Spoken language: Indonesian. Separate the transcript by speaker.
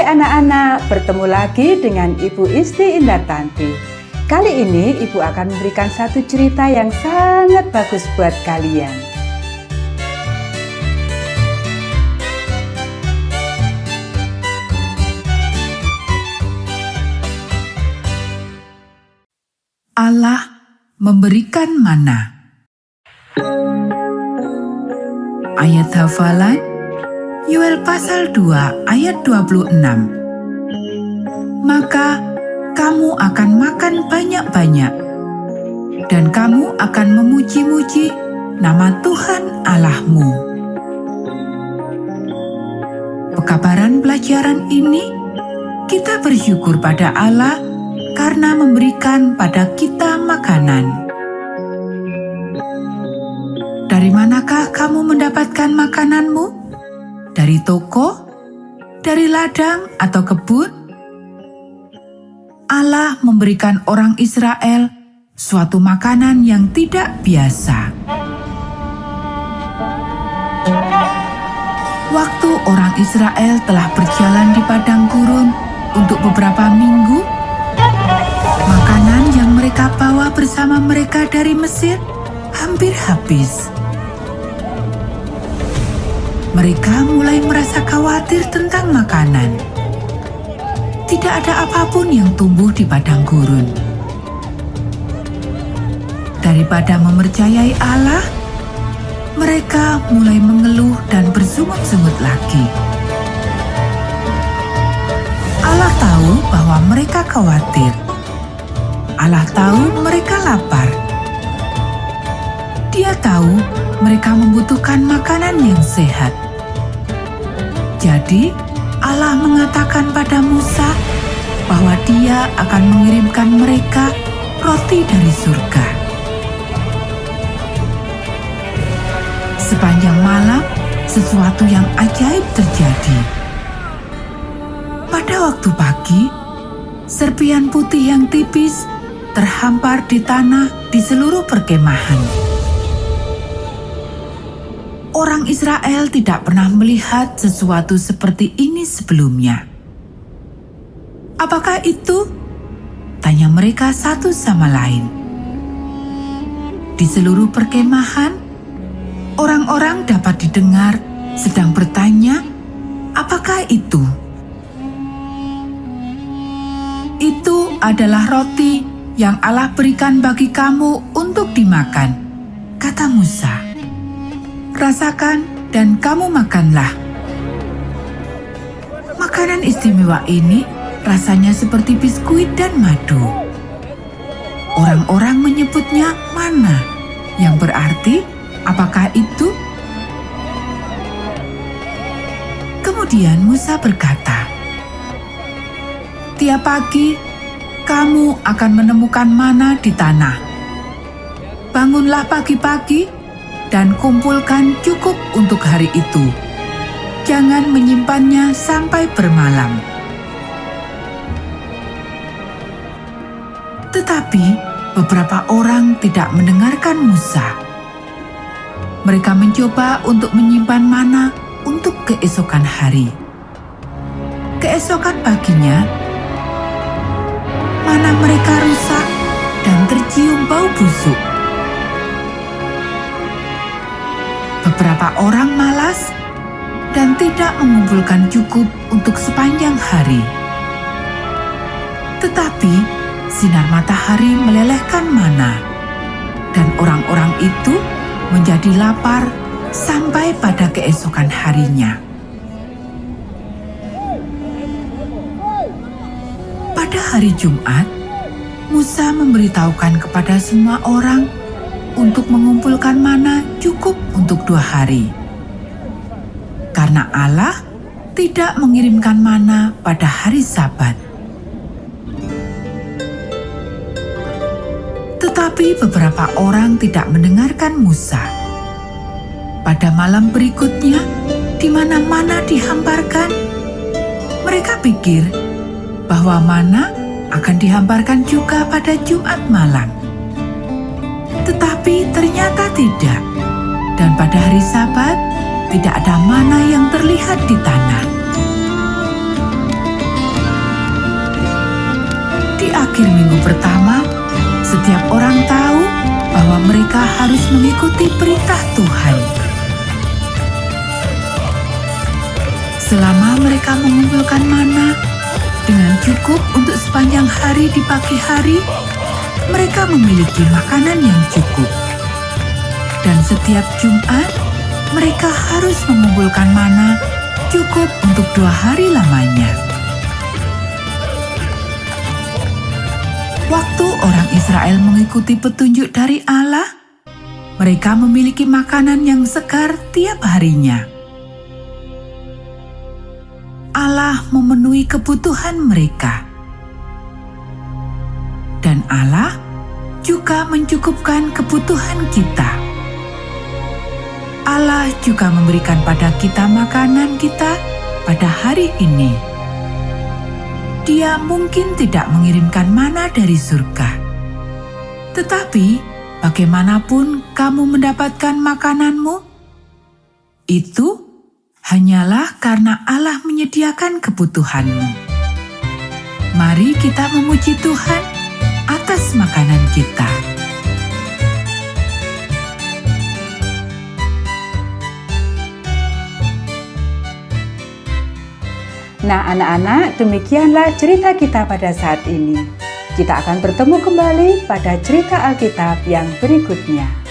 Speaker 1: anak-anak, bertemu lagi dengan Ibu Isti Indartanti. Kali ini Ibu akan memberikan satu cerita yang sangat bagus buat kalian.
Speaker 2: Allah memberikan mana. Ayat hafalan Yoel pasal 2 ayat 26. Maka kamu akan makan banyak-banyak, dan kamu akan memuji-muji nama Tuhan Allahmu. Pekabaran pelajaran ini, kita bersyukur pada Allah karena memberikan pada kita makanan. Dari manakah kamu mendapatkan makananmu? Dari toko, dari ladang atau kebun? Allah memberikan orang Israel suatu makanan yang tidak biasa. Waktu orang Israel telah berjalan di padang gurun untuk beberapa minggu, makanan yang mereka bawa bersama mereka dari Mesir hampir habis. Mereka mulai merasa khawatir tentang makanan. Tidak ada apapun yang tumbuh di padang gurun. Daripada mempercayai Allah, mereka mulai mengeluh dan bersungut-sungut lagi. Allah tahu bahwa mereka khawatir. Allah tahu mereka lapar. Dia tahu mereka membutuhkan makanan yang sehat. Jadi, Allah mengatakan pada Musa bahwa Dia akan mengirimkan mereka roti dari surga. Sepanjang malam, sesuatu yang ajaib terjadi. Pada waktu pagi, serpihan putih yang tipis terhampar di tanah di seluruh perkemahan. Orang Israel tidak pernah melihat sesuatu seperti ini sebelumnya. Apakah itu? Tanya mereka satu sama lain. Di seluruh perkemahan, orang-orang dapat didengar sedang bertanya, apakah itu? Itu adalah roti yang Allah berikan bagi kamu untuk dimakan, kata Musa. Rasakan dan kamu makanlah. Makanan istimewa ini rasanya seperti biskuit dan madu. Orang-orang menyebutnya mana, yang berarti apakah itu? Kemudian Musa berkata, tiap pagi kamu akan menemukan mana di tanah. Bangunlah pagi-pagi dan kumpulkan cukup untuk hari itu. Jangan menyimpannya sampai bermalam. Tetapi beberapa orang tidak mendengarkan Musa. Mereka mencoba untuk menyimpan mana untuk keesokan hari. Keesokan paginya, mana mereka rusak dan tercium bau busuk. Beberapa orang malas dan tidak mengumpulkan cukup untuk sepanjang hari. Tetapi sinar matahari melelehkan mana, dan orang-orang itu menjadi lapar sampai pada keesokan harinya. Pada hari Jumat, Musa memberitahukan kepada semua orang untuk mengumpulkan mana cukup untuk 2 hari. Karena Allah tidak mengirimkan mana pada hari Sabat. Tetapi beberapa orang tidak mendengarkan Musa. Pada malam berikutnya, di mana mana dihamparkan, mereka pikir bahwa mana akan dihamparkan juga pada Jumat malam. Tetapi ternyata tidak, dan pada hari Sabat tidak ada mana yang terlihat di tanah. Di akhir minggu pertama, setiap orang tahu bahwa mereka harus mengikuti perintah Tuhan. Selama mereka mengumpulkan mana dengan cukup untuk sepanjang hari di pagi hari, mereka memiliki makanan yang cukup. Dan setiap Jumat, mereka harus mengumpulkan mana cukup untuk 2 hari lamanya. Waktu orang Israel mengikuti petunjuk dari Allah, mereka memiliki makanan yang segar tiap harinya. Allah memenuhi kebutuhan mereka. Dan Allah juga mencukupkan kebutuhan kita. Allah juga memberikan pada kita makanan kita pada hari ini. Dia mungkin tidak mengirimkan mana dari surga. Tetapi bagaimanapun kamu mendapatkan makananmu, itu hanyalah karena Allah menyediakan kebutuhanmu. Mari kita memuji Tuhan atas makanan kita.
Speaker 1: Nah anak-anak, demikianlah cerita kita pada saat ini. Kita akan bertemu kembali pada cerita Alkitab yang berikutnya.